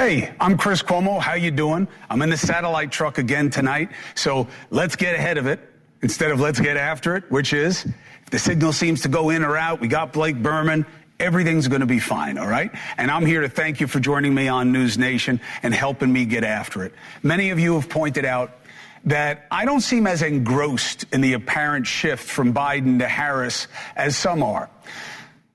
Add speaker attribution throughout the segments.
Speaker 1: Hey, I'm Chris Cuomo. How you doing? I'm in the satellite truck again tonight. So let's get ahead of it instead of let's get after it, which is if the signal seems to go in or out, we got Blake Berman. Everything's going to be fine, all right? And I'm here to thank you for joining me on NewsNation and helping me get after it. Many of you have pointed out that I don't seem as engrossed in the apparent shift from Biden to Harris as some are.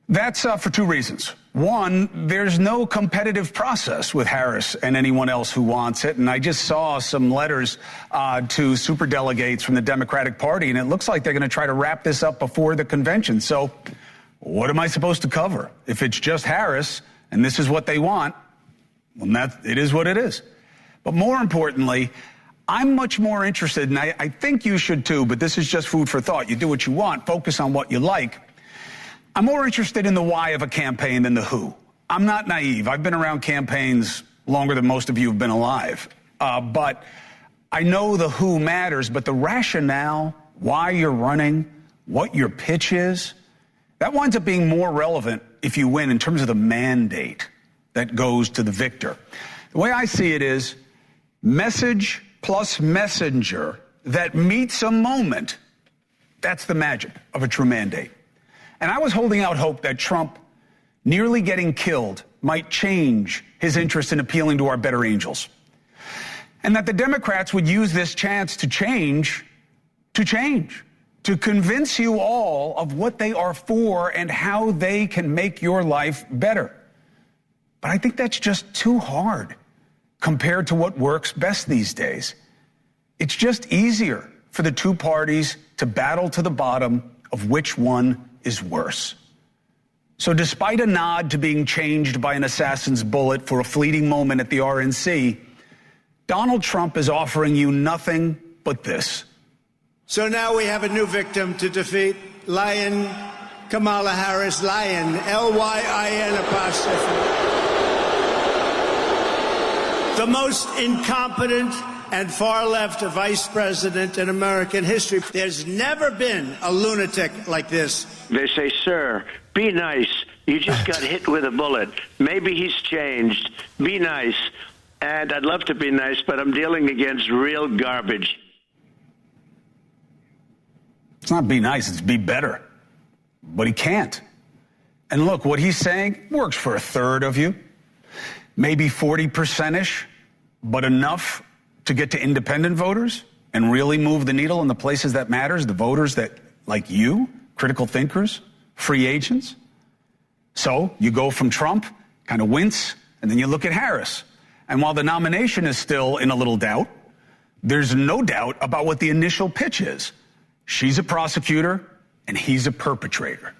Speaker 1: That's for two reasons. One, there's no competitive process with Harris and anyone else who wants it. And I just saw some letters to superdelegates from the Democratic Party, and it looks like they're going to try to wrap this up before the convention. So what am I supposed to cover? If it's just Harris and this is what they want, well, it is what it is. But more importantly, I'm much more interested, and I think you should too, but this is just food for thought. You do what you want, focus on what you like. I'm more interested in the why of a campaign than the who. I'm not naive. I've been around campaigns longer than most of you have been alive. But I know the who matters, but the rationale, why you're running, what your pitch is, that winds up being more relevant if you win in terms of the mandate that goes to the victor. The way I see it is message plus messenger that meets a moment. That's the magic of a true mandate. And I was holding out hope that Trump nearly getting killed might change his interest in appealing to our better angels. And that the Democrats would use this chance to change, to convince you all of what they are for and how they can make your life better. But I think that's just too hard compared to what works best these days. It's just easier for the two parties to battle to the bottom of which one is worse. So despite a nod to being changed by an assassin's bullet for a fleeting moment at the RNC, Donald Trump is offering you nothing but this.
Speaker 2: So now we have a new victim to defeat. Lion Kamala Harris, Lion, L-Y-I-N apostrophe. The most incompetent and far left vice president in American history. There's never been a lunatic like this.
Speaker 3: They say, sir, be nice. You just got hit with a bullet. Maybe he's changed. Be nice. And I'd love to be nice, but I'm dealing against real garbage.
Speaker 1: It's not be nice, it's be better. But he can't. And look, what he's saying works for a third of you, maybe 40%-ish, but enough to get to independent voters and really move the needle in the places that matters, the voters that, like you, critical thinkers, free agents. So you go from Trump, kind of wince, and then you look at Harris. And while the nomination is still in a little doubt, there's no doubt about what the initial pitch is. She's a prosecutor and he's a perpetrator.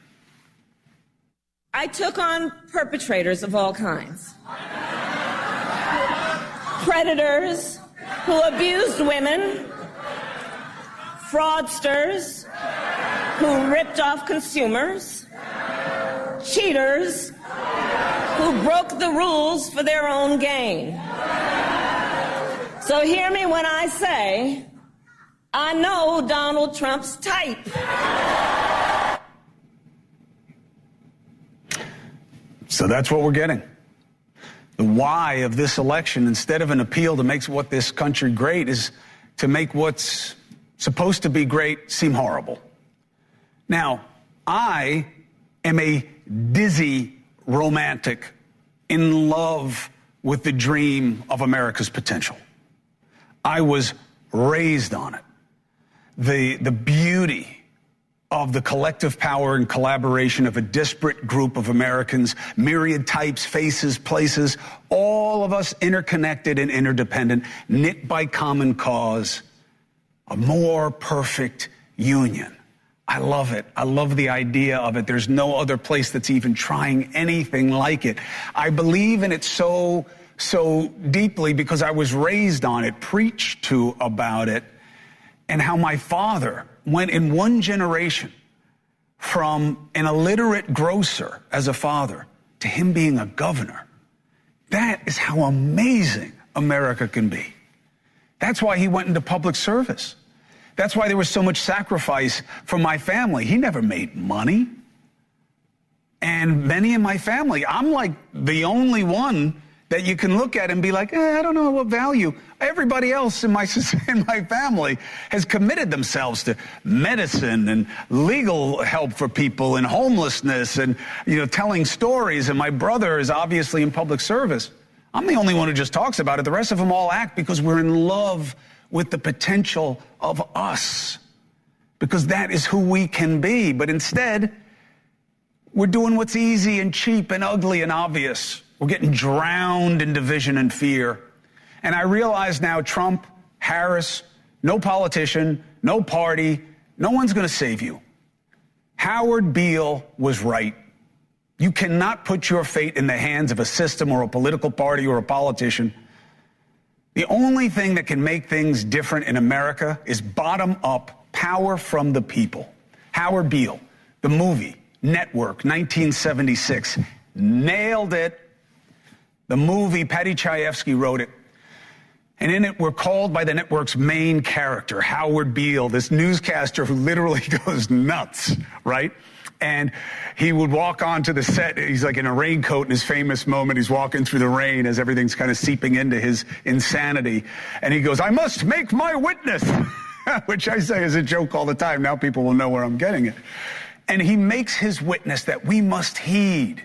Speaker 4: I took on perpetrators of all kinds. Predators who abused women, fraudsters who ripped off consumers, cheaters who broke the rules for their own gain. So hear me when I say, I know Donald Trump's type.
Speaker 1: So that's what we're getting. The why of this election, instead of an appeal to make what this country great, is to make what's supposed to be great seem horrible. Now, I am a dizzy romantic in love with the dream of America's potential. I was raised on it. The beauty of the collective power and collaboration of a disparate group of Americans, myriad types, faces, places, all of us interconnected and interdependent, knit by common cause, a more perfect union. I love it. I love the idea of it. There's no other place that's even trying anything like it. I believe in it so deeply because I was raised on it, preached to about it, and how my father went in one generation from an illiterate grocer as a father to him being a governor. That is how amazing America can be. That's why he went into public service. That's why there was so much sacrifice from my family. He never made money. And many in my family, I'm like the only one that you can look at and be like, I don't know what value. Everybody else in my family has committed themselves to medicine and legal help for people and homelessness and, telling stories. And my brother is obviously in public service. I'm the only one who just talks about it. The rest of them all act because we're in love with the potential of us, because that is who we can be. But instead, we're doing what's easy and cheap and ugly and obvious. We're getting drowned in division and fear. And I realize now Trump, Harris, no politician, no party, no one's going to save you. Howard Beale was right. You cannot put your fate in the hands of a system or a political party or a politician. The only thing that can make things different in America is bottom-up power from the people. Howard Beale, the movie, Network, 1976, nailed it. The movie, Patty Chayefsky wrote it. And in it, we're called by the network's main character, Howard Beale, this newscaster who literally goes nuts, right? And he would walk onto the set. He's like in a raincoat in his famous moment. He's walking through the rain as everything's kind of seeping into his insanity. And he goes, "I must make my witness," which I say is a joke all the time. Now people will know where I'm getting it. And he makes his witness that we must heed.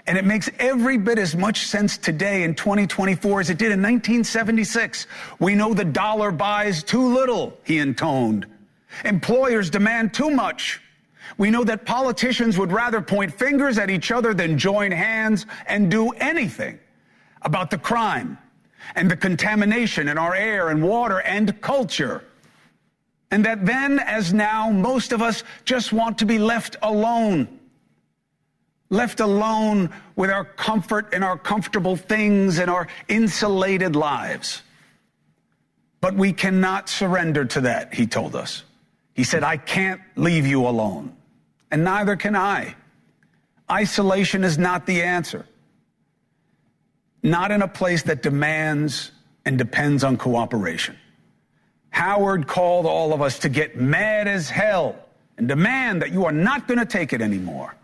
Speaker 1: And it makes every bit as much sense today in 2024 as it did in 1976. We know the dollar buys too little, he intoned. Employers demand too much. We know that politicians would rather point fingers at each other than join hands and do anything about the crime and the contamination in our air and water and culture. And that then, as now, most of us just want to be left alone with our comfort and our comfortable things and our insulated lives. But we cannot surrender to that, he told us. He said, "I can't leave you alone, and neither can I." Isolation is not the answer. Not in a place that demands and depends on cooperation. Howard called all of us to get mad as hell and demand that you are not going to take it anymore.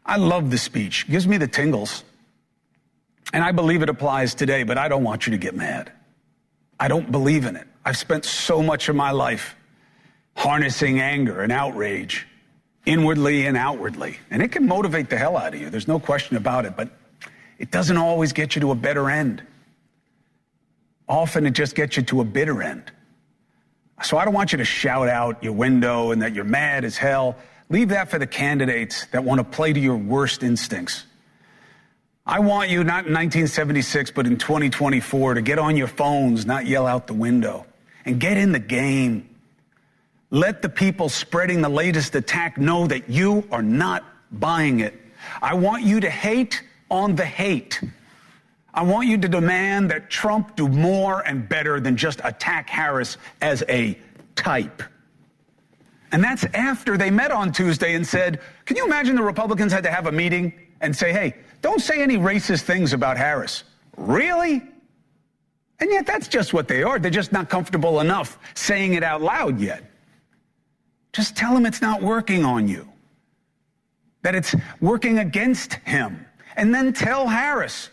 Speaker 1: I love the speech. It gives me the tingles. And I believe it applies today, but I don't want you to get mad. I don't believe in it. I've spent so much of my life harnessing anger and outrage, inwardly and outwardly. And it can motivate the hell out of you. There's no question about it. But it doesn't always get you to a better end. Often it just gets you to a bitter end. So I don't want you to shout out your window and that you're mad as hell. Leave that for the candidates that want to play to your worst instincts. I want you, not in 1976, but in 2024, to get on your phones, not yell out the window, and get in the game. Let the people spreading the latest attack know that you are not buying it. I want you to hate on the hate. I want you to demand that Trump do more and better than just attack Harris as a type. And that's after they met on Tuesday and said, can you imagine the Republicans had to have a meeting and say, hey, don't say any racist things about Harris. Really? And yet that's just what they are. They're just not comfortable enough saying it out loud yet. Just tell him it's not working on you, that it's working against him. And then tell Harris,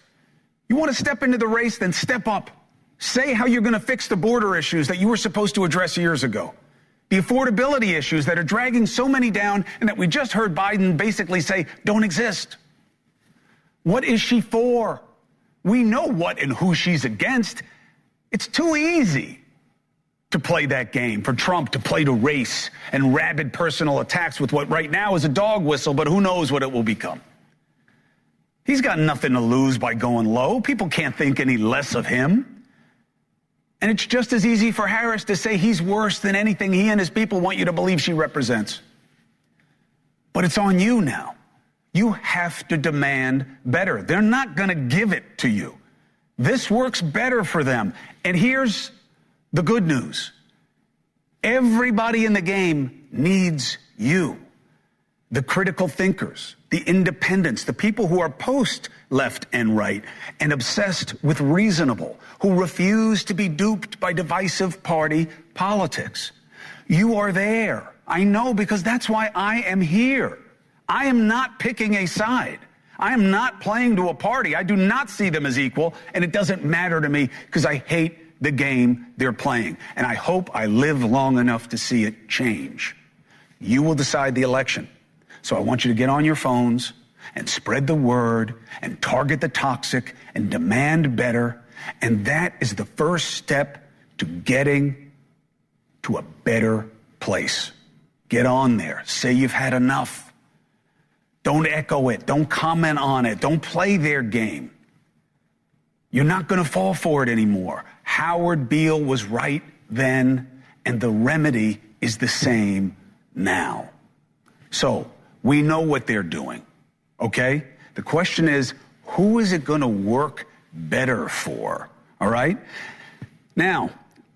Speaker 1: you want to step into the race, then step up. Say how you're going to fix the border issues that you were supposed to address years ago. The affordability issues that are dragging so many down and that we just heard Biden basically say don't exist. What is she for? We know what and who she's against. It's too easy to play that game, for Trump to play to race and rabid personal attacks with what right now is a dog whistle, but who knows what it will become. He's got nothing to lose by going low. People can't think any less of him. And it's just as easy for Harris to say he's worse than anything he and his people want you to believe she represents. But it's on you now. You have to demand better. They're not going to give it to you. This works better for them. And here's the good news. Everybody in the game needs you. The critical thinkers, the independents, the people who are post-left and right and obsessed with reasonable, who refuse to be duped by divisive party politics. You are there. I know, because that's why I am here. I am not picking a side. I am not playing to a party. I do not see them as equal, and it doesn't matter to me because I hate the game they're playing. And I hope I live long enough to see it change. You will decide the election. So I want you to get on your phones and spread the word and target the toxic and demand better. And that is the first step to getting to a better place. Get on there. Say you've had enough. Don't echo it. Don't comment on it. Don't play their game. You're not going to fall for it anymore. Howard Beale was right then, and the remedy is the same now. So we know what they're doing, okay? The question is, who is it going to work better for, all right? Now,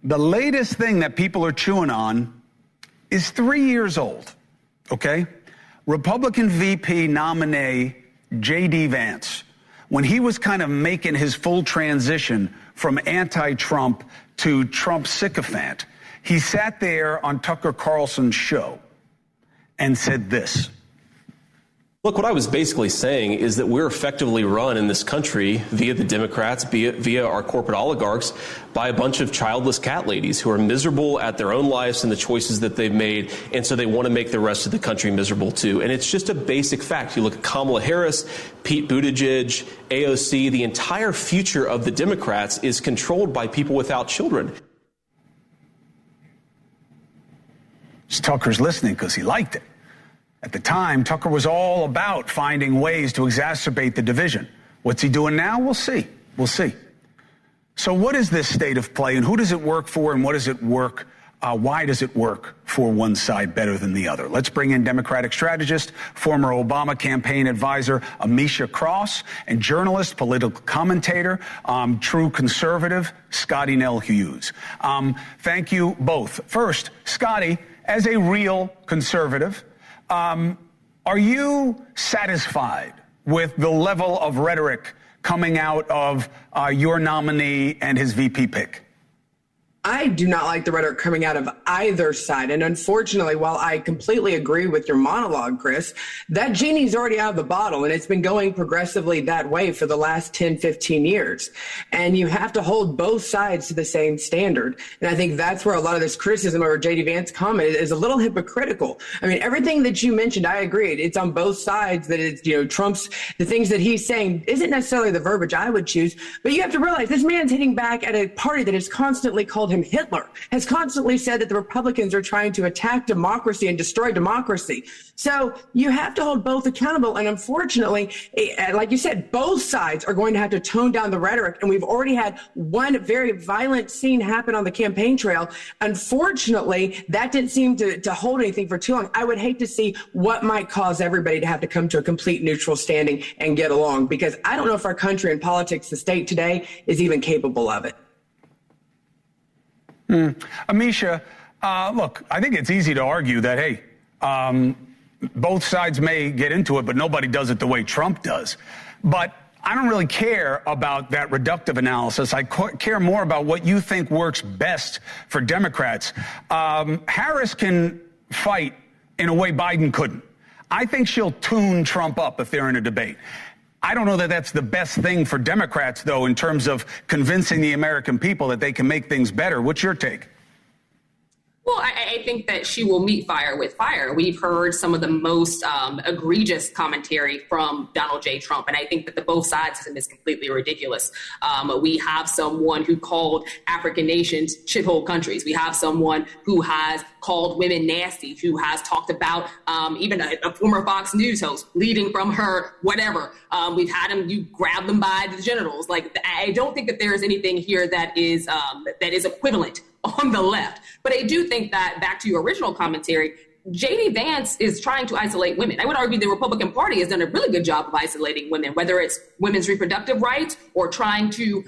Speaker 1: the latest thing that people are chewing on is 3 years old, okay? Republican VP nominee J.D. Vance, when he was kind of making his full transition from anti-Trump to Trump sycophant, he sat there on Tucker Carlson's show and said this.
Speaker 5: Look, what I was basically saying is that we're effectively run in this country via the Democrats, via our corporate oligarchs, by a bunch of childless cat ladies who are miserable at their own lives and the choices that they've made. And so they want to make the rest of the country miserable, too. And it's just a basic fact. You look at Kamala Harris, Pete Buttigieg, AOC, the entire future of the Democrats is controlled by people without children.
Speaker 1: Tucker's listening because he liked it. At the time, Tucker was all about finding ways to exacerbate the division. What's he doing now? We'll see. We'll see. So what is this state of play, and who does it work for, and what does it work? Why does it work for one side better than the other? Let's bring in Democratic strategist, former Obama campaign advisor Amisha Cross, and journalist, political commentator, true conservative, Scotty Nell Hughes. Thank you both. First, Scotty, as a real conservative, are you satisfied with the level of rhetoric coming out of your nominee and his VP pick?
Speaker 6: I do not like the rhetoric coming out of either side. And unfortunately, while I completely agree with your monologue, Chris, that genie's already out of the bottle, and it's been going progressively that way for the last 10, 15 years. And you have to hold both sides to the same standard. And I think that's where a lot of this criticism over J.D. Vance's comment is a little hypocritical. I mean, everything that you mentioned, I agree. It's on both sides that it's, Trump's, the things that he's saying isn't necessarily the verbiage I would choose. But you have to realize this man's hitting back at a party that has constantly called him Hitler, has constantly said that the Republicans are trying to attack democracy and destroy democracy. So you have to hold both accountable. And unfortunately, like you said, both sides are going to have to tone down the rhetoric. And we've already had one very violent scene happen on the campaign trail. Unfortunately, that didn't seem to hold anything for too long. I would hate to see what might cause everybody to have to come to a complete neutral standing and get along, because I don't know if our country and politics, the state today, is even capable of it.
Speaker 1: Amisha, look, I think it's easy to argue that, hey, both sides may get into it, but nobody does it the way Trump does. But I don't really care about that reductive analysis. I care more about what you think works best for Democrats. Harris can fight in a way Biden couldn't. I think she'll tune Trump up if they're in a debate. I don't know that that's the best thing for Democrats, though, in terms of convincing the American people that they can make things better. What's your take?
Speaker 7: Well, I think that she will meet fire with fire. We've heard some of the most egregious commentary from Donald J. Trump, and I think that the both sides is completely ridiculous. We have someone who called African nations shithole countries. We have someone who has called women nasty, who has talked about even a former Fox News host leading from her whatever. We've had him, you grab them by the genitals. Like, I don't think that there is anything here that is equivalent on the left. But I do think that, back to your original commentary, J.D. Vance is trying to isolate women. I would argue the Republican Party has done a really good job of isolating women, whether it's women's reproductive rights or trying to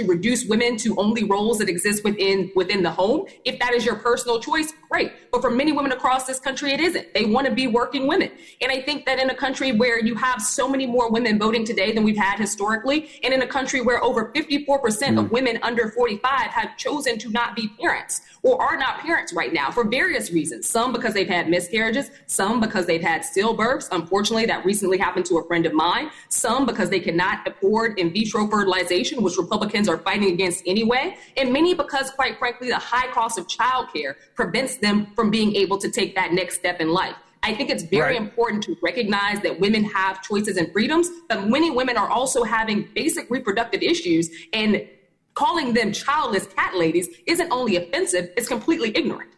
Speaker 7: reduce women to only roles that exist within the home. If that is your personal choice, great. But for many women across this country, it isn't. They want to be working women. And I think that in a country where you have so many more women voting today than we've had historically, and in a country where over 54% of women under 45 have chosen to not be parents or are not parents right now for various reasons. Some because they've had miscarriages, some because they've had stillbirths. Unfortunately, that recently happened to a friend of mine. Some because they cannot afford in vitro fertilization, which Republicans are fighting against anyway. And many because, quite frankly, the high cost of childcare prevents them from being able to take that next step in life. I think it's very important to recognize that women have choices and freedoms, but many women are also having basic reproductive issues, and calling them childless cat ladies isn't only offensive, it's completely ignorant.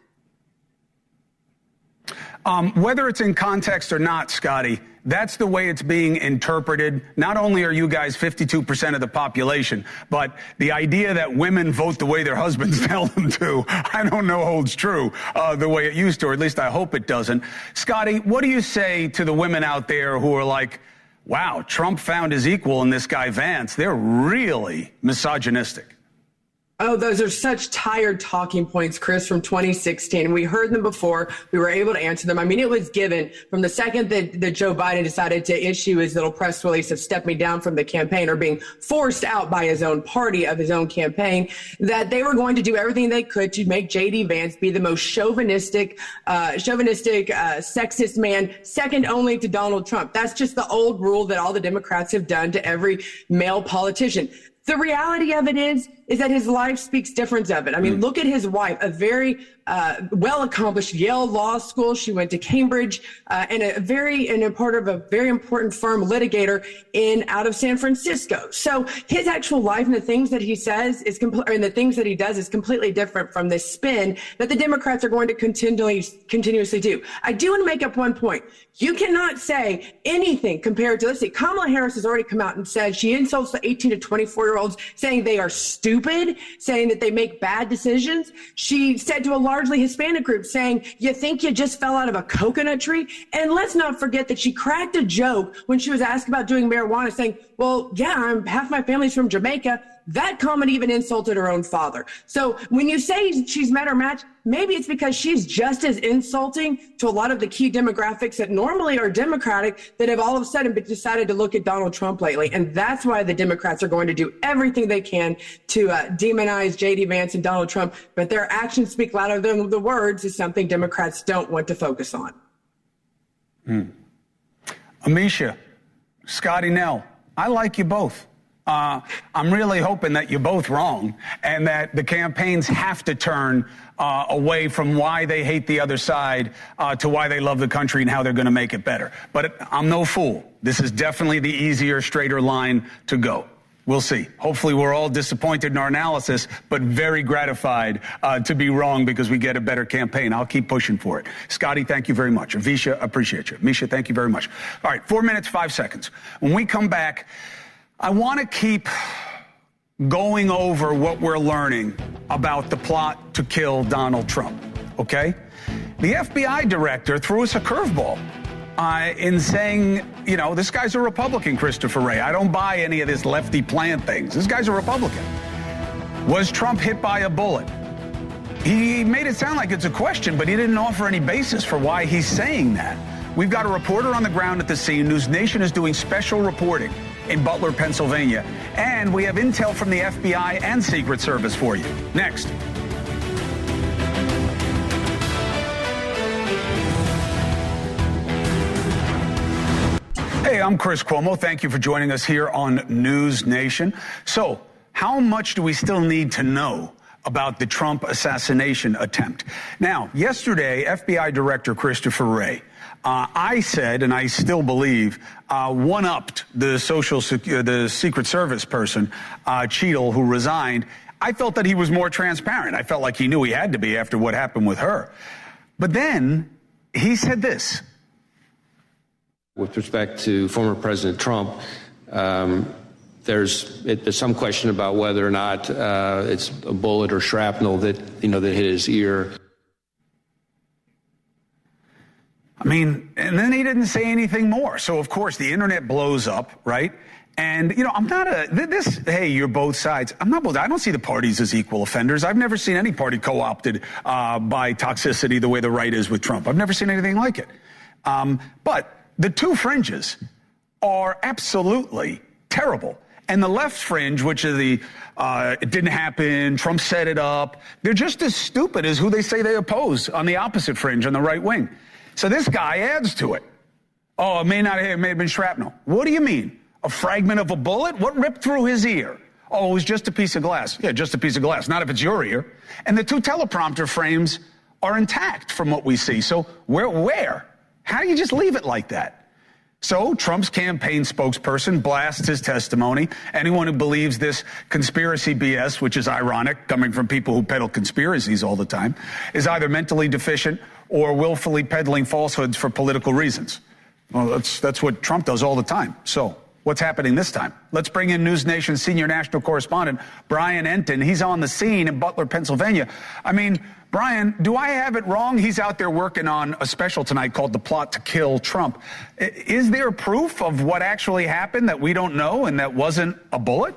Speaker 1: Whether it's in context or not, Scotty, that's the way it's being interpreted. Not only are you guys 52% of the population, but the idea that women vote the way their husbands tell them to, I don't know holds true the way it used to, or at least I hope it doesn't. Scotty, what do you say to the women out there who are like, wow, Trump found his equal in this guy Vance? They're really misogynistic.
Speaker 6: Oh, those are such tired talking points, Chris, from 2016. We heard them before. We were able to answer them. I mean, it was given from the second that Joe Biden decided to issue his little press release of stepping down from the campaign or being forced out by his own party of his own campaign, that they were going to do everything they could to make J.D. Vance be the most chauvinistic, sexist man, second only to Donald Trump. That's just the old rule that all the Democrats have done to every male politician. The reality of it is that his life speaks difference of it. I mean, look at his wife, a very well-accomplished Yale Law School. She went to Cambridge and a part of a very important firm litigator out of San Francisco. So his actual life and the things that he says and the things that he does is completely different from this spin that the Democrats are going to continuously do. I do want to make up one point. You cannot say anything compared to, let's see, Kamala Harris has already come out and said she insults the 18 to 24-year-olds, saying they are stupid, saying that they make bad decisions. She said to a largely Hispanic group, saying, you think you just fell out of a coconut tree? And let's not forget that she cracked a joke when she was asked about doing marijuana, saying, well, yeah, half my family's from Jamaica. That comment even insulted her own father. So when you say she's met her match, maybe it's because she's just as insulting to a lot of the key demographics that normally are Democratic that have all of a sudden decided to look at Donald Trump lately. And that's why the Democrats are going to do everything they can to demonize J.D. Vance and Donald Trump. But their actions speak louder than the words is something Democrats don't want to focus on.
Speaker 1: Amisha, Scotty Nell, I like you both. I'm really hoping that you're both wrong and that the campaigns have to turn away from why they hate the other side to why they love the country and how they're going to make it better. But I'm no fool. This is definitely the easier, straighter line to go. We'll see. Hopefully we're all disappointed in our analysis, but very gratified to be wrong because we get a better campaign. I'll keep pushing for it. Scotty, thank you very much. Avisha, appreciate you. Misha, thank you very much. All right, 4 minutes, 5 seconds. When we come back, I want to keep going over what we're learning about the plot to kill Donald Trump, okay? The FBI director threw us a curveball in saying, you know, this guy's a Republican, Christopher Wray. I don't buy any of this lefty plan things. This guy's a Republican. Was Trump hit by a bullet? He made it sound like it's a question, but he didn't offer any basis for why he's saying that. We've got a reporter on the ground at the scene. NewsNation is doing special reporting in Butler, Pennsylvania. And we have intel from the FBI and Secret Service for you. Next. Hey, I'm Chris Cuomo. Thank you for joining us here on NewsNation. So, how much do we still need to know about the Trump assassination attempt? Now, yesterday, FBI Director Christopher Wray, I said, and I still believe, one-upped the Secret Service person, Cheadle, who resigned. I felt that he was more transparent. I felt like he knew he had to be after what happened with her. But then he said this.
Speaker 8: With respect to former President Trump, there's some question about whether or not it's a bullet or shrapnel that hit his ear. I
Speaker 1: mean, and then he didn't say anything more. So, of course, the internet blows up, right? And, I'm not hey, you're both sides. I'm not both. I don't see the parties as equal offenders. I've never seen any party co-opted by toxicity the way the right is with Trump. I've never seen anything like it. But the two fringes are absolutely terrible. And the left fringe, which is it didn't happen, Trump set it up, they're just as stupid as who they say they oppose on the opposite fringe, on the right wing. So this guy adds to it. Oh, it may have been shrapnel. What do you mean? A fragment of a bullet? What ripped through his ear? Oh, it was just a piece of glass. Yeah, just a piece of glass, not if it's your ear. And the two teleprompter frames are intact from what we see. So where? How do you just leave it like that? So Trump's campaign spokesperson blasts his testimony. Anyone who believes this conspiracy BS, which is ironic, coming from people who peddle conspiracies all the time, is either mentally deficient or willfully peddling falsehoods for political reasons. Well, that's what Trump does all the time. So what's happening this time? Let's bring in NewsNation senior national correspondent Brian Entin. He's on the scene in Butler, Pennsylvania. I mean, Brian, do I have it wrong? He's out there working on a special tonight called The Plot to Kill Trump. Is there proof of what actually happened that we don't know and that wasn't a bullet?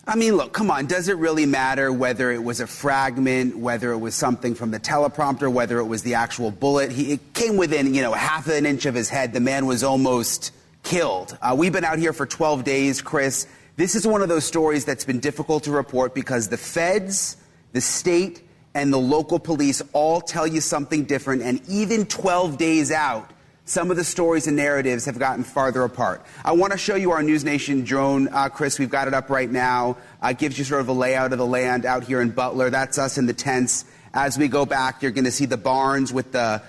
Speaker 9: I mean, look, come on. Does it really matter whether it was a fragment, whether it was something from the teleprompter, whether it was the actual bullet? It came within, half an inch of his head. The man was almost killed. We've been out here for 12 days, Chris. This is one of those stories that's been difficult to report because the feds, the state, and the local police all tell you something different. And even 12 days out, some of the stories and narratives have gotten farther apart. I want to show you our NewsNation drone, Chris. We've got it up right now. It gives you sort of a layout of the land out here in Butler. That's us in the tents. As we go back, you're going to see the barns with the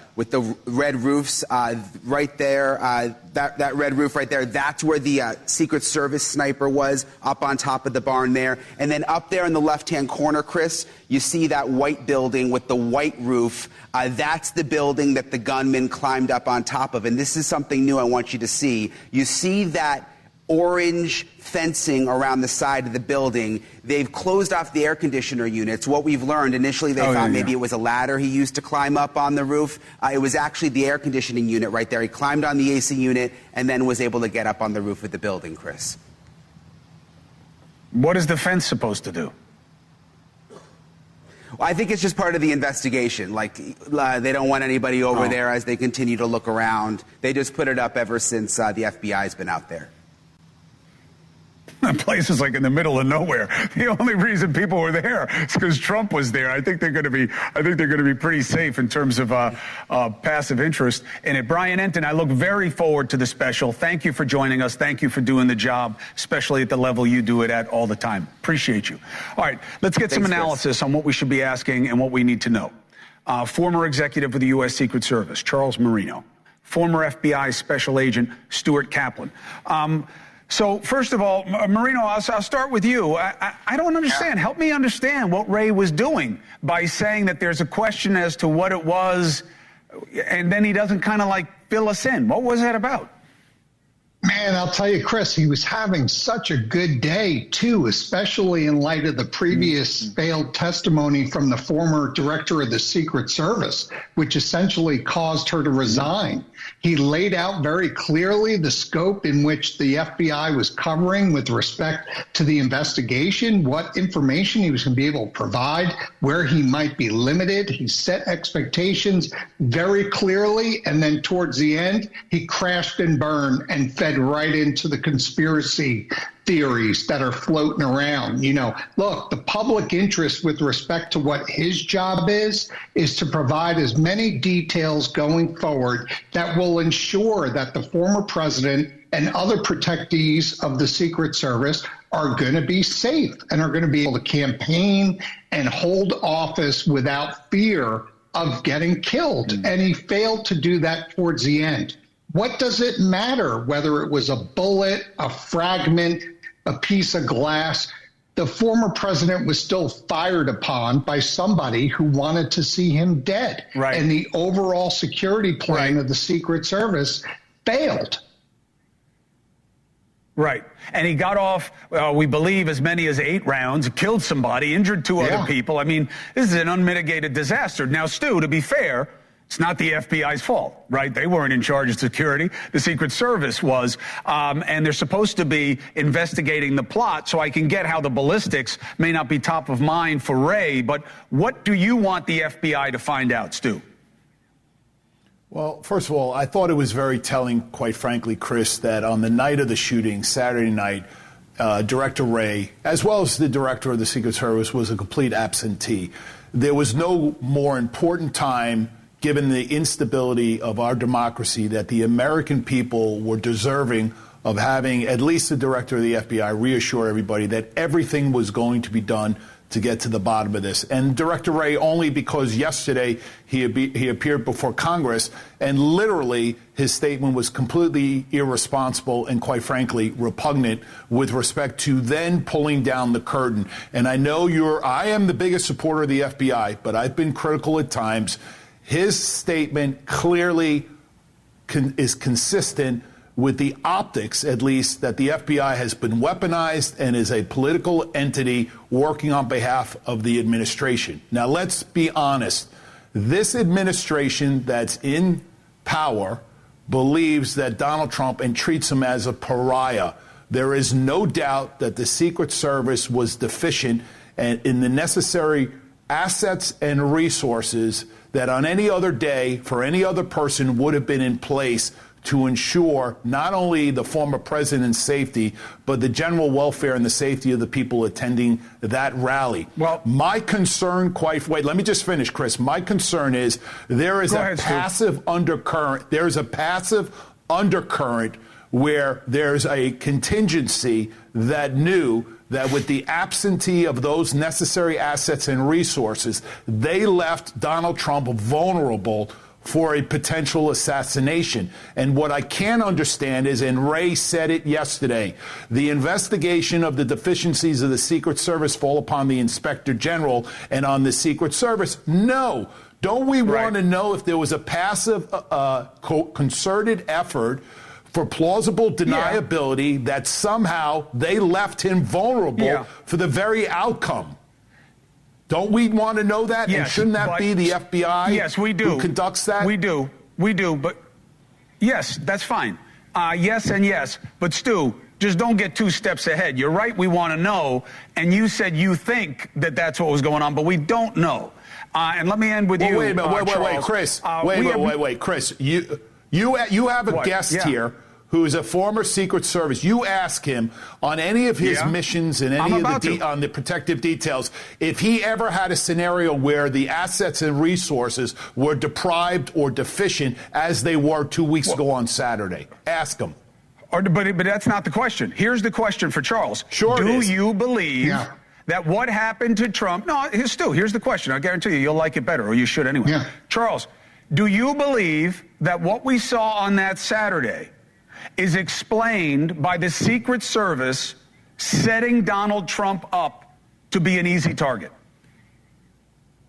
Speaker 9: red roofs right there. That red roof right there, that's where the Secret Service sniper was, up on top of the barn there. And then up there in the left-hand corner, Chris, you see that white building with the white roof. That's the building that the gunman climbed up on top of. And this is something new I want you to see. You see that orange fencing around the side of the building. They've closed off the air conditioner units. What we've learned, initially they thought maybe it was a ladder he used to climb up on the roof. It was actually the air conditioning unit right there. He climbed on the AC unit and then was able to get up on the roof of the building, Chris.
Speaker 1: What is the fence supposed to do?
Speaker 9: Well, I think it's just part of the investigation. They don't want anybody over there as they continue to look around. They just put it up ever since the FBI's been out there.
Speaker 1: That place is like in the middle of nowhere. The only reason people were there is because Trump was there. I think they're going to be pretty safe in terms of passive interest in it. Brian Entin, I look very forward to the special. Thank you for joining us. Thank you for doing the job, especially at the level you do it at all the time. Appreciate you. All right, let's get some analysis Chris. On what we should be asking and what we need to know. Former executive of the U.S. Secret Service, Charles Marino. Former FBI Special Agent, Stuart Kaplan. So, first of all, Marino, I'll start with you. I don't understand. Help me understand what Ray was doing by saying that there's a question as to what it was, and then he doesn't kind of fill us in. What was that about?
Speaker 10: Man, I'll tell you, Chris, he was having such a good day, too, especially in light of the previous failed testimony from the former director of the Secret Service, which essentially caused her to resign. He laid out very clearly the scope in which the FBI was covering with respect to the investigation, what information he was going to be able to provide, where he might be limited. He set expectations very clearly, and then towards the end, he crashed and burned and fed right into the conspiracy theories that are floating around. Look, the public interest with respect to what his job is to provide as many details going forward that will ensure that the former president and other protectees of the Secret Service are going to be safe and are going to be able to campaign and hold office without fear of getting killed. And he failed to do that towards the end. What does it matter whether it was a bullet, a fragment, a piece of glass? The former president was still fired upon by somebody who wanted to see him dead. Right. And the overall security plan of the Secret Service failed.
Speaker 1: Right. And he got off, we believe, as many as 8 rounds, killed somebody, injured 2 other people. I mean, this is an unmitigated disaster. Now, Stu, to be fair, It's not the FBI's fault, right? They weren't in charge of security. The Secret Service was. And they're supposed to be investigating the plot, so I can get how the ballistics may not be top of mind for Wray. But what do you want the FBI to find out, Stu?
Speaker 11: Well, first of all, I thought it was very telling, quite frankly, Chris, that on the night of the shooting, Saturday night, Director Wray, as well as the director of the Secret Service, was a complete absentee. There was no more important time, given the instability of our democracy, that the American people were deserving of having at least the director of the FBI reassure everybody that everything was going to be done to get to the bottom of this. And Director Wray, only because yesterday he appeared before Congress, and literally his statement was completely irresponsible and, quite frankly, repugnant with respect to then pulling down the curtain. And I know I am the biggest supporter of the FBI, but I've been critical at times. His statement clearly is consistent with the optics, at least, that the FBI has been weaponized and is a political entity working on behalf of the administration. Now, let's be honest. This administration that's in power believes that Donald Trump and treats him as a pariah. There is no doubt that the Secret Service was deficient in the necessary assets and resources that on any other day for any other person would have been in place to ensure not only the former president's safety, but the general welfare and the safety of the people attending that rally. Well, my concern, let me just finish, Chris. My concern is there is a passive undercurrent. There is a passive undercurrent where there's a contingency that knew that with the absentee of those necessary assets and resources, they left Donald Trump vulnerable for a potential assassination. And what I can't understand is, and Wray said it yesterday, the investigation of the deficiencies of the Secret Service fall upon the Inspector General and on the Secret Service. No. Don't we want to know if there was a passive, concerted effort for plausible deniability that somehow they left him vulnerable for the very outcome? Don't we want to know that? Yes, and shouldn't that be the FBI
Speaker 1: we do.
Speaker 11: Who conducts that?
Speaker 1: We do. But yes, that's fine. Yes and yes. But Stu, just don't get two steps ahead. You're right, we want to know. And you said you think that that's what was going on, but we don't know. And let me end with you.
Speaker 11: Wait, Chris. Wait, Chris. You have a guest here who is a former Secret Service. You ask him on any of his missions and any of on the protective details, if he ever had a scenario where the assets and resources were deprived or deficient as they were 2 weeks ago on Saturday. Ask him.
Speaker 1: But that's not the question. Here's the question for Charles.
Speaker 11: Sure.
Speaker 1: Do you believe that what happened to Trump? No, Stu, here's the question. I guarantee you'll like it better, or you should anyway.
Speaker 10: Yeah.
Speaker 1: Charles, do you believe that what we saw on that Saturday is explained by the Secret Service setting Donald Trump up to be an easy target?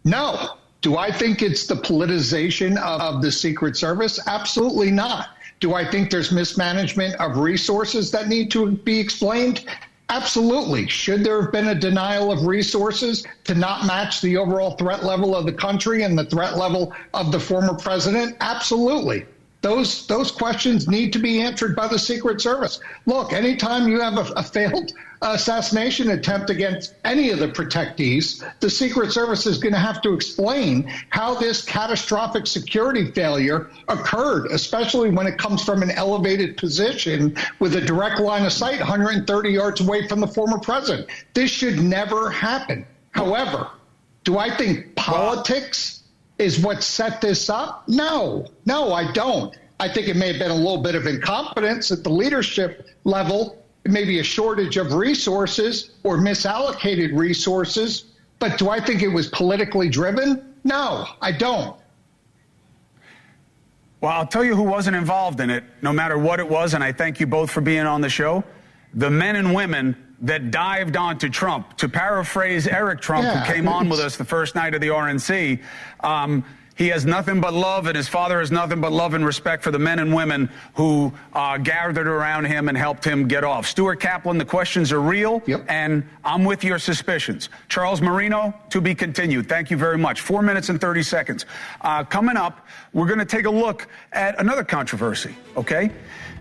Speaker 10: No. Do I think it's the politicization of the Secret Service? Absolutely not. Do I think there's mismanagement of resources that need to be explained? Absolutely. Should there have been a denial of resources to not match the overall threat level of the country and the threat level of the former president? Absolutely. Those questions need to be answered by the Secret Service. Look, anytime you have a failed assassination attempt against any of the protectees, the Secret Service is going to have to explain how this catastrophic security failure occurred, especially when it comes from an elevated position with a direct line of sight 130 yards away from the former president. This should never happen. However, do I think politics is what set this up? No, I don't. I think it may have been a little bit of incompetence at the leadership level, maybe a shortage of resources or misallocated resources. But do I think it was politically driven? No, I don't.
Speaker 1: Well, I'll tell you who wasn't involved in it, no matter what it was, and I thank you both for being on the show. The men and women that dived onto Trump. To paraphrase Eric Trump, who came on with us the first night of the RNC, He has nothing but love, and his father has nothing but love and respect for the men and women who gathered around him and helped him get off. Stuart Kaplan, the questions are real, and I'm with your suspicions. Charles Marino, to be continued. Thank you very much. 4 minutes and 30 seconds. Coming up, we're going to take a look at another controversy, okay?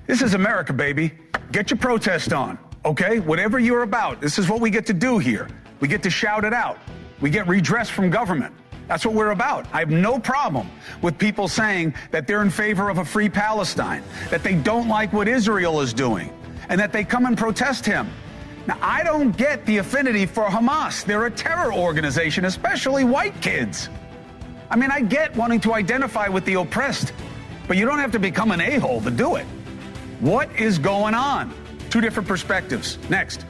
Speaker 1: This is America, baby. Get your protest on, okay? Whatever you're about, this is what we get to do here. We get to shout it out. We get redress from government. That's what we're about. I have no problem with people saying that they're in favor of a free Palestine, that they don't like what Israel is doing, and that they come and protest him. Now, I don't get the affinity for Hamas. They're a terror organization, especially white kids. I mean, I get wanting to identify with the oppressed, but you don't have to become an a-hole to do it. What is going on? Two different perspectives. Next.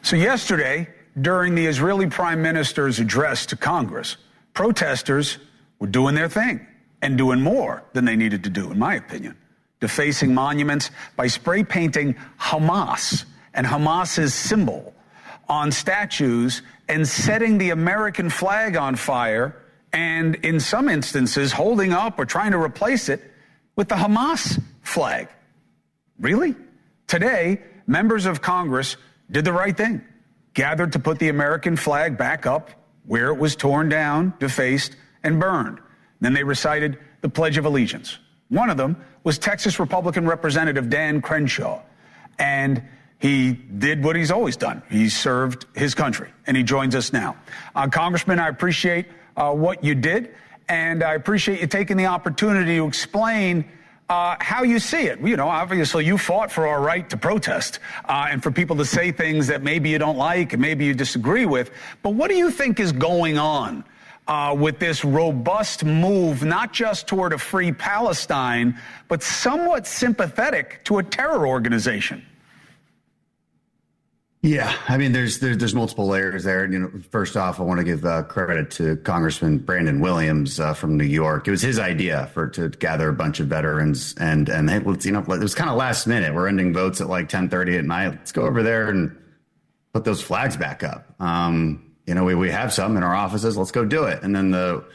Speaker 1: So yesterday, during the Israeli Prime Minister's address to Congress, protesters were doing their thing and doing more than they needed to do, in my opinion, defacing monuments by spray painting Hamas and Hamas's symbol on statues and setting the American flag on fire, and in some instances holding up or trying to replace it with the Hamas flag. Really? Today, members of Congress did the right thing, gathered to put the American flag back up where it was torn down, defaced, and burned. Then they recited the Pledge of Allegiance. One of them was Texas Republican Representative Dan Crenshaw, and he did what he's always done. He served his country, and he joins us now. Congressman, I appreciate what you did, and I appreciate you taking the opportunity to explain how you see it. You know, obviously you fought for our right to protest and for people to say things that maybe you don't like and maybe you disagree with. But what do you think is going on with this robust move, not just toward a free Palestine, but somewhat sympathetic to a terror organization?
Speaker 12: Yeah, I mean, there's multiple layers there. You know, first off, I want to give credit to Congressman Brandon Williams from New York. It was his idea to gather a bunch of veterans, and it was kind of last minute. We're ending votes at like 10:30 at night. Let's go over there and put those flags back up. We have some in our offices. Let's go do it. And then the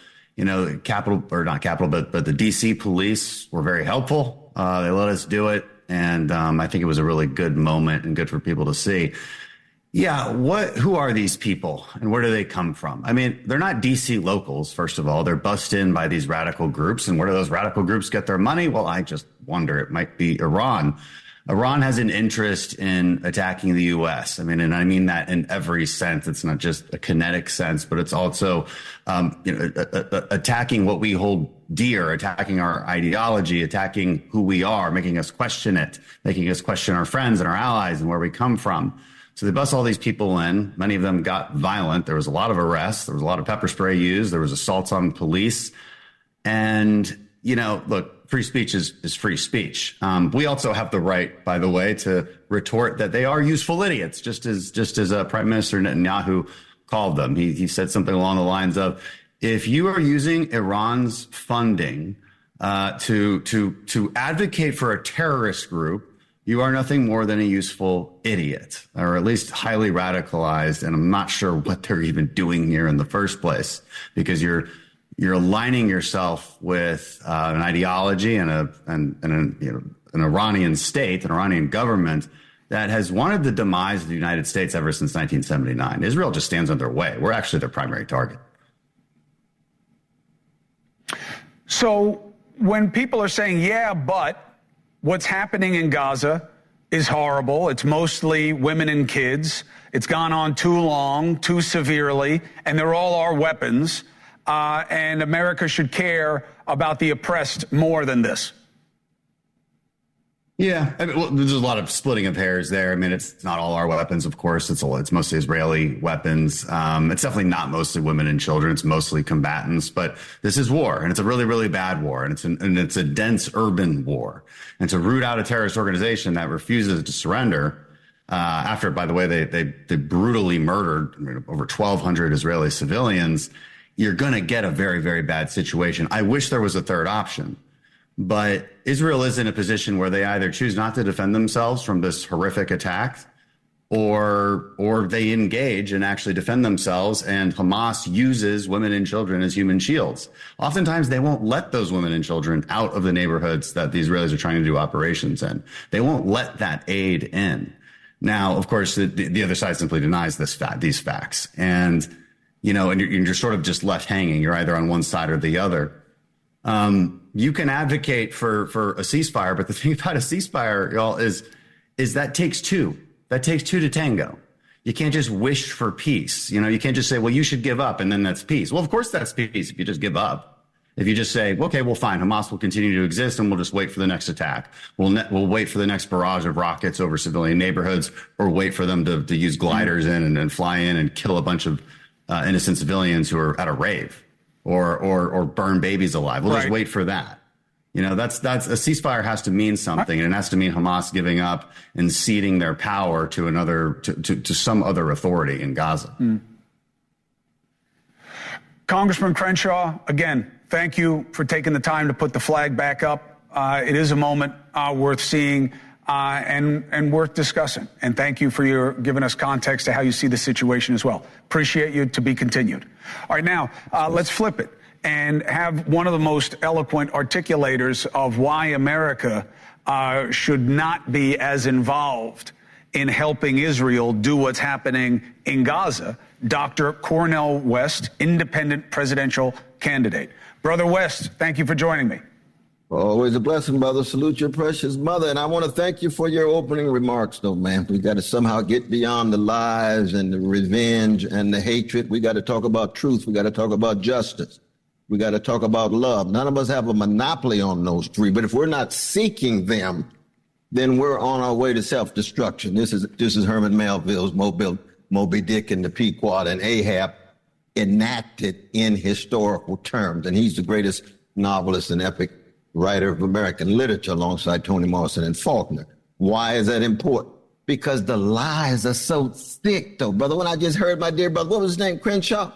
Speaker 12: Capitol, or not Capitol, but the DC police were very helpful. They let us do it. And I think it was a really good moment and good for people to see. Yeah, who are these people and where do they come from? I mean, they're not DC locals, first of all. They're bussed in by these radical groups. And where do those radical groups get their money? Well, I just wonder. It might be Iran. Iran has an interest in attacking the U.S. I mean, and I mean that in every sense. It's not just a kinetic sense, but it's also, attacking what we hold dear, attacking our ideology, attacking who we are, making us question it, making us question our friends and our allies and where we come from. So they bust all these people in. Many of them got violent. There was a lot of arrests. There was a lot of pepper spray used. There was assaults on police. And, look, free speech is free speech. We also have the right, by the way, to retort that they are useful idiots, just as Prime Minister Netanyahu called them. He said something along the lines of, if you are using Iran's funding to advocate for a terrorist group, you are nothing more than a useful idiot, or at least highly radicalized. And I'm not sure what they're even doing here in the first place, because you're aligning yourself with an ideology and an Iranian state, an Iranian government that has wanted the demise of the United States ever since 1979. Israel just stands in their way. We're actually their primary target.
Speaker 1: So when people are saying, yeah, but what's happening in Gaza is horrible. It's mostly women and kids. It's gone on too long, too severely, and they're all our weapons. And America should care about the oppressed more than this.
Speaker 12: Yeah, I mean, there's a lot of splitting of hairs there. I mean, it's not all our weapons, of course. It's mostly Israeli weapons. It's definitely not mostly women and children. It's mostly combatants. But this is war, and it's a really, really bad war, and it's a dense urban war. And to root out a terrorist organization that refuses to surrender, after, by the way, they brutally murdered over 1,200 Israeli civilians, you're going to get a very, very bad situation. I wish there was a third option. But Israel is in a position where they either choose not to defend themselves from this horrific attack, or they engage and actually defend themselves, and Hamas uses women and children as human shields. Oftentimes, they won't let those women and children out of the neighborhoods that the Israelis are trying to do operations in. They won't let that aid in. Now, of course, the other side simply denies these facts. And, and you're sort of just left hanging. You're either on one side or the other. You can advocate for a ceasefire, but the thing about a ceasefire, y'all, is that takes two. That takes two to tango. You can't just wish for peace. You can't just say, well, you should give up, and then that's peace. Well, of course that's peace if you just give up. If you just say, okay, well, fine, Hamas will continue to exist, and we'll just wait for the next attack. We'll wait for the next barrage of rockets over civilian neighborhoods, or wait for them to use gliders in and fly in and kill a bunch of innocent civilians who are at a rave, or burn babies alive. We'll just wait for that. That's a ceasefire has to mean something, and it has to mean Hamas giving up and ceding their power to some other authority in Gaza.
Speaker 1: Congressman Crenshaw, again, thank you for taking the time to put the flag back up. It is a moment worth seeing and worth discussing. And thank you for giving us context to how you see the situation as well. Appreciate you. To be continued. All right, now let's flip it and have one of the most eloquent articulators of why America should not be as involved in helping Israel do what's happening in Gaza, Dr. Cornel West, independent presidential candidate. Brother West, thank you for joining me.
Speaker 13: Always a blessing, brother. Salute your precious mother. And I want to thank you for your opening remarks, though, man. We got to somehow get beyond the lies and the revenge and the hatred. We got to talk about truth. We got to talk about justice. We got to talk about love. None of us have a monopoly on those three. But if we're not seeking them, then we're on our way to self-destruction. This is Herman Melville's Moby Dick and the Pequod and Ahab enacted in historical terms. And he's the greatest novelist and epic writer of American literature alongside Toni Morrison and Faulkner. Why is that important? Because the lies are so thick, though, brother. When I just heard my dear brother, what was his name, Crenshaw?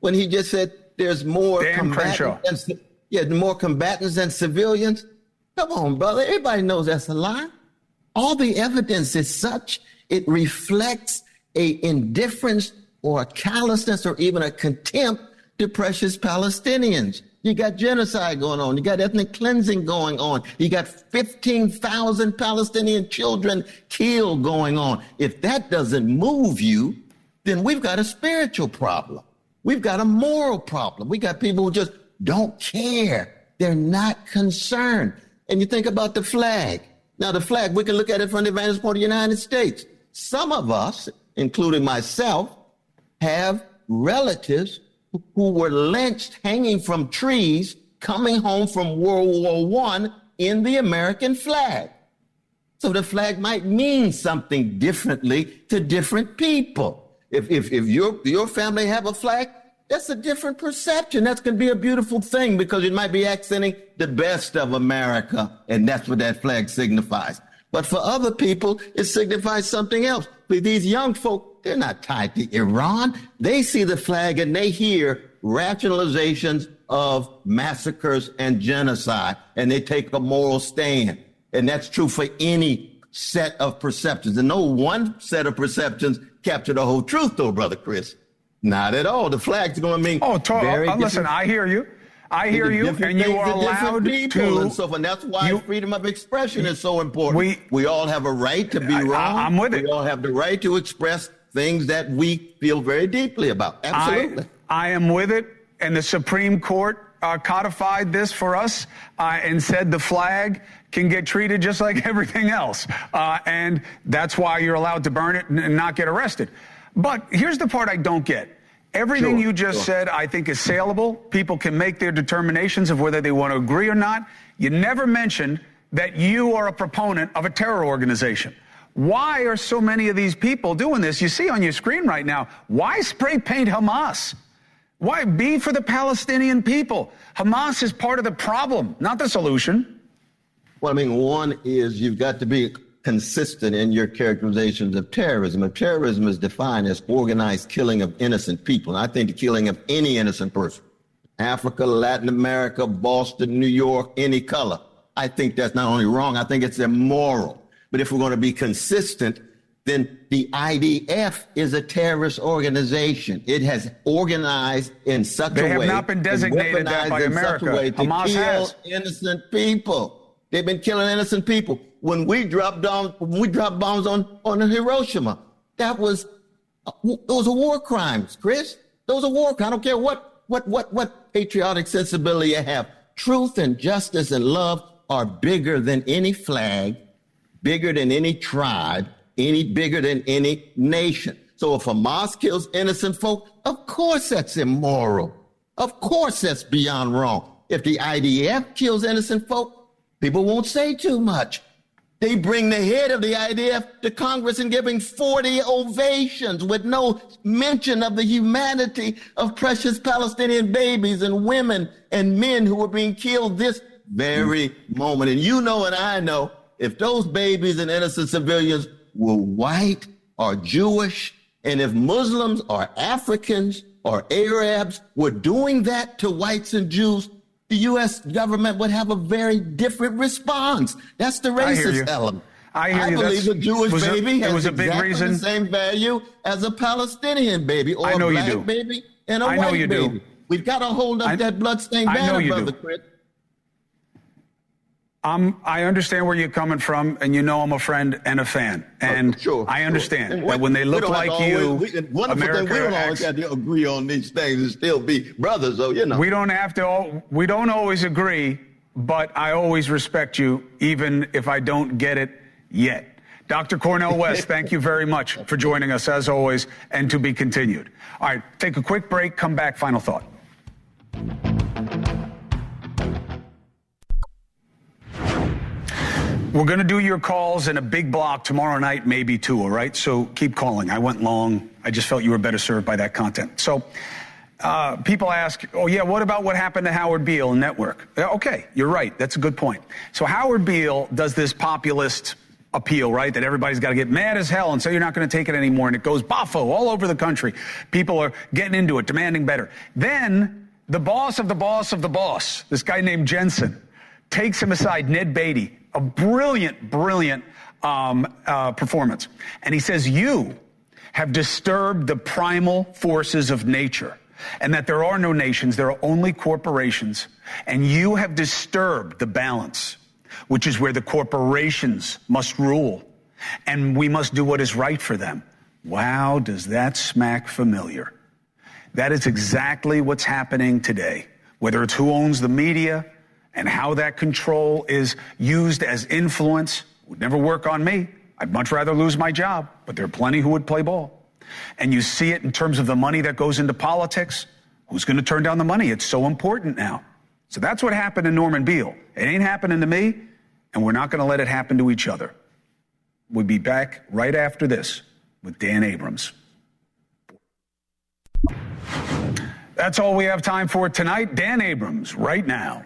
Speaker 13: When he just said there's more combatants than civilians. Come on, brother. Everybody knows that's a lie. All the evidence is such, it reflects a indifference or a callousness or even a contempt to precious Palestinians. You got genocide going on. You got ethnic cleansing going on. You got 15,000 Palestinian children killed going on. If that doesn't move you, then we've got a spiritual problem. We've got a moral problem. We got people who just don't care. They're not concerned. And you think about the flag. Now, the flag, we can look at it from the vantage point of the United States. Some of us, including myself, have relatives who were lynched hanging from trees coming home from World War I in the American flag. So the flag might mean something differently to different people. If your family have a flag, that's a different perception. That's going to be a beautiful thing because it might be accenting the best of America, and that's what that flag signifies. But for other people, it signifies something else. But these young folk, they're not tied to Iran. They see the flag and they hear rationalizations of massacres and genocide, and they take a moral stand. And that's true for any set of perceptions. And no one set of perceptions capture the whole truth, though, Brother Chris. Not at all. The flag's going to mean
Speaker 1: listen, I hear you. I hear you, and you are allowed to.
Speaker 13: And so forth. And that's why freedom of expression is so important. We all have a right to be wrong.
Speaker 1: I'm with it.
Speaker 13: We all have the right to express things that we feel very deeply about. Absolutely.
Speaker 1: I am with it, and the Supreme Court codified this for us and said the flag can get treated just like everything else. And that's why you're allowed to burn it and not get arrested. But here's the part I don't get. Everything you just said, I think, is saleable. People can make their determinations of whether they want to agree or not. You never mentioned that you are a proponent of a terror organization. Why are so many of these people doing this? You see on your screen right now, why spray paint Hamas? Why be for the Palestinian people? Hamas is part of the problem, not the solution.
Speaker 13: Well, I mean, one is you've got to be consistent in your characterizations of terrorism. If terrorism is defined as organized killing of innocent people, and I think the killing of any innocent person, Africa, Latin America, Boston, New York, any color, I think that's not only wrong, I think it's immoral. But if we're going to be consistent, then the IDF is a terrorist organization. It has organized in such a way. They have
Speaker 1: not been designated that by America.
Speaker 13: Hamas has. Innocent people. They've been killing innocent people. When we dropped bombs on Hiroshima, those are war crimes, Chris. Those are war crimes. I don't care what patriotic sensibility you have. Truth and justice and love are bigger than any flag, bigger than any tribe, bigger than any nation. So if Hamas kills innocent folk, of course that's immoral. Of course that's beyond wrong. If the IDF kills innocent folk, people won't say too much. They bring the head of the IDF to Congress and giving 40 ovations with no mention of the humanity of precious Palestinian babies and women and men who were being killed this very moment. And you know and I know, if those babies and innocent civilians were white or Jewish, and if Muslims or Africans or Arabs were doing that to whites and Jews, the U.S. government would have a very different response. That's the racist element. I believe a Jewish baby has exactly the same value as a Palestinian baby or a black baby and a white baby. We've got to hold up that bloodstained banner, Brother Chris.
Speaker 1: I understand where you're coming from, and you know I'm a friend and a fan. And I understand that when they look like you, America
Speaker 13: we don't always have to agree on these things and still be brothers, so you know.
Speaker 1: We don't always agree, but I always respect you, even if I don't get it yet. Dr. Cornel West, thank you very much for joining us, as always, and to be continued. All right, take a quick break, come back, final thought. We're going to do your calls in a big block tomorrow night, maybe two, all right? So keep calling. I went long. I just felt you were better served by that content. So people ask, what about what happened to Howard Beale and Network? Okay, you're right. That's a good point. So Howard Beale does this populist appeal, right, that everybody's got to get mad as hell and say you're not going to take it anymore. And it goes boffo all over the country. People are getting into it, demanding better. Then the boss of the boss of the boss, this guy named Jensen, takes him aside, Ned Beatty, a brilliant performance. And he says, you have disturbed the primal forces of nature, and that there are no nations, there are only corporations. And you have disturbed the balance, which is where the corporations must rule. And we must do what is right for them. Wow, does that smack familiar? That is exactly what's happening today. Whether it's who owns the media, and how that control is used as influence would never work on me. I'd much rather lose my job, but there are plenty who would play ball. And you see it in terms of the money that goes into politics. Who's going to turn down the money? It's so important now. So that's what happened to Norman Beale. It ain't happening to me, and we're not going to let it happen to each other. We'll be back right after this with Dan Abrams. That's all we have time for tonight. Dan Abrams, right now.